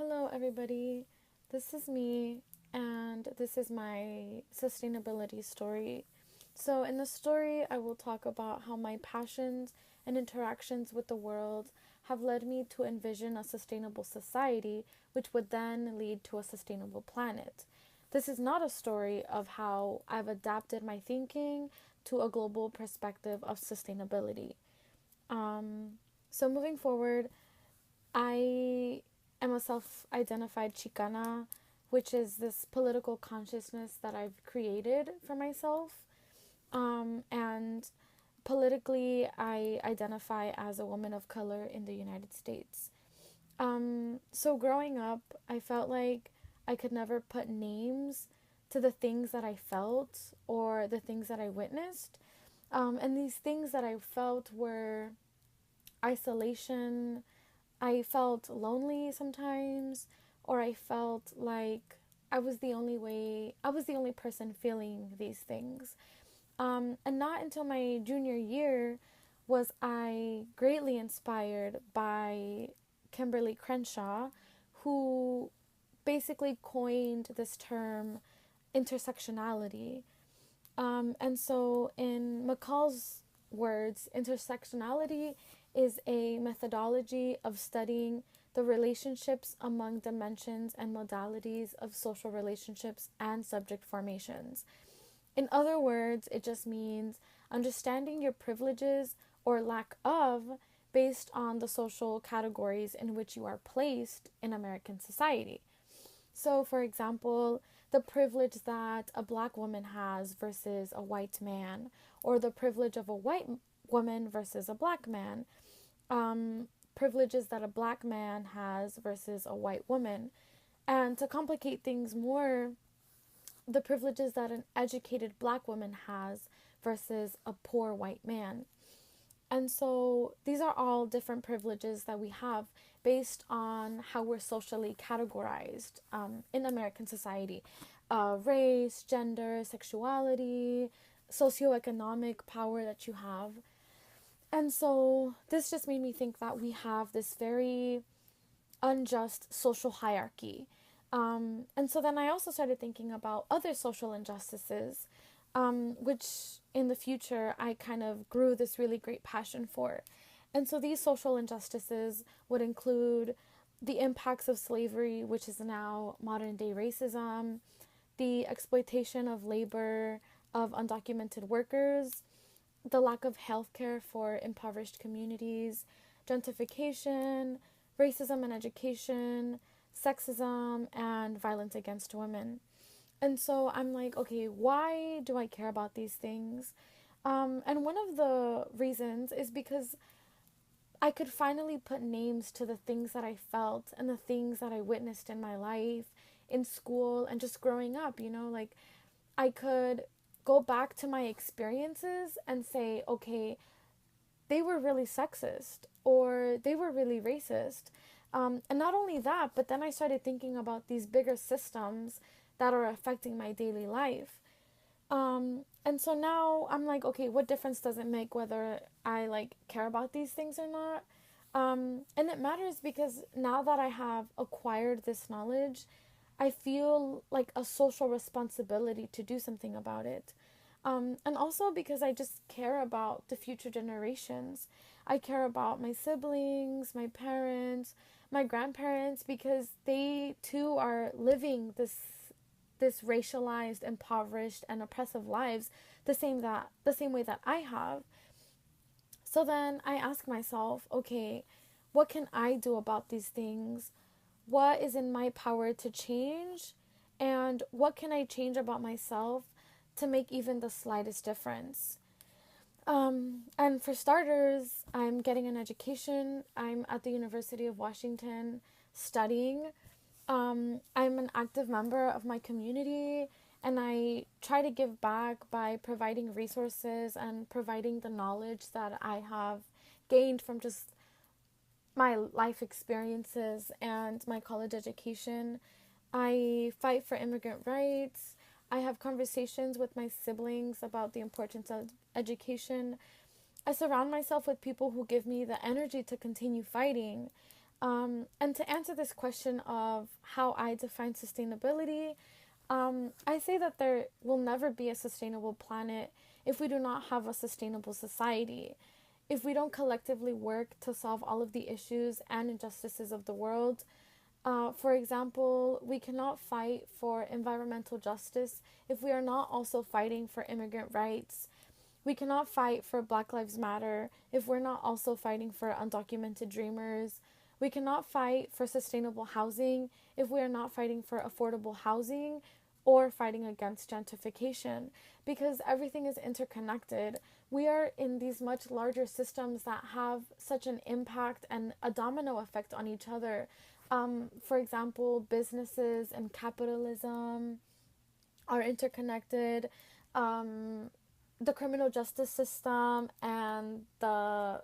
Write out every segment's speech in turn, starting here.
Hello, everybody. This is me, and this is my sustainability story. So, in the story, I will talk about how my passions and interactions with the world have led me to envision a sustainable society, which would then lead to a sustainable planet. This is not a story of how I've adapted my thinking to a global perspective of sustainability. So, moving forward, I am a self identified Chicana, which is this political consciousness that I've created for myself. And politically, I identify as a woman of color in the United States. So growing up, I felt like I could never put names to the things that I felt or the things that I witnessed. And these things that I felt were isolation. I felt lonely sometimes, or I felt like I was the only person feeling these things. And not until my junior year was I greatly inspired by Kimberly Crenshaw, who basically coined this term intersectionality. And so, in McCall's words, intersectionality is a methodology of studying the relationships among dimensions and modalities of social relationships and subject formations. In other words, it just means understanding your privileges or lack of based on the social categories in which you are placed in American society. So, for example, the privilege that a black woman has versus a white man, or the privilege of a white woman versus a black man, privileges that a black man has versus a white woman. And to complicate things more, the privileges that an educated black woman has versus a poor white man. And so these are all different privileges that we have based on how we're socially categorized in American society: race, gender, sexuality, socioeconomic power that you have. And so this just made me think that we have this very unjust social hierarchy. And so then I also started thinking about other social injustices, which in the future I kind of grew this really great passion for. And so these social injustices would include the impacts of slavery, which is now modern day racism, the exploitation of labor of undocumented workers, the lack of health care for impoverished communities, gentrification, racism in education, sexism, and violence against women. And so I'm like, okay, why do I care about these things? And one of the reasons is because I could finally put names to the things that I felt and the things that I witnessed in my life, in school, and just growing up, like I could go back to my experiences and say, okay, they were really sexist or they were really racist. And not only that, but then I started thinking about these bigger systems that are affecting my daily life. And so now I'm like, okay, what difference does it make whether I care about these things or not? And it matters because now that I have acquired this knowledge, I feel like a social responsibility to do something about it. And also because I just care about the future generations. I care about my siblings, my parents, my grandparents, because they too are living this racialized, impoverished, and oppressive lives the same way that I have. So then I ask myself, okay, what can I do about these things? What is in my power to change? And what can I change about myself to make even the slightest difference? And for starters, I'm getting an education. I'm at the University of Washington studying. I'm an active member of my community, and I try to give back by providing resources and providing the knowledge that I have gained from just my life experiences and my college education. I fight for immigrant rights. I have conversations with my siblings about the importance of education. I surround myself with people who give me the energy to continue fighting. And to answer this question of how I define sustainability, I say that there will never be a sustainable planet if we do not have a sustainable society. If we don't collectively work to solve all of the issues and injustices of the world, for example, we cannot fight for environmental justice if we are not also fighting for immigrant rights. We cannot fight for Black Lives Matter if we're not also fighting for undocumented dreamers. We cannot fight for sustainable housing if we are not fighting for affordable housing or fighting against gentrification, because everything is interconnected. We are in these much larger systems that have such an impact and a domino effect on each other. For example, businesses and capitalism are interconnected. The criminal justice system and the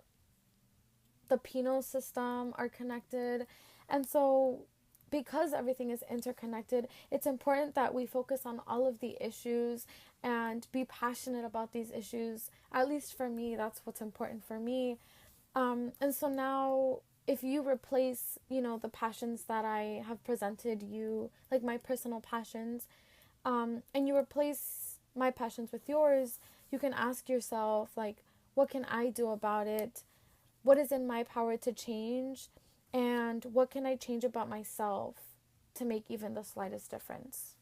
penal system are connected. And so, because everything is interconnected, it's important that we focus on all of the issues and be passionate about these issues. At least for me, that's what's important for me. And so now, if you replace, the passions that I have presented you, like my personal passions, and you replace my passions with yours, you can ask yourself, like, what can I do about it? What is in my power to change? And what can I change about myself to make even the slightest difference?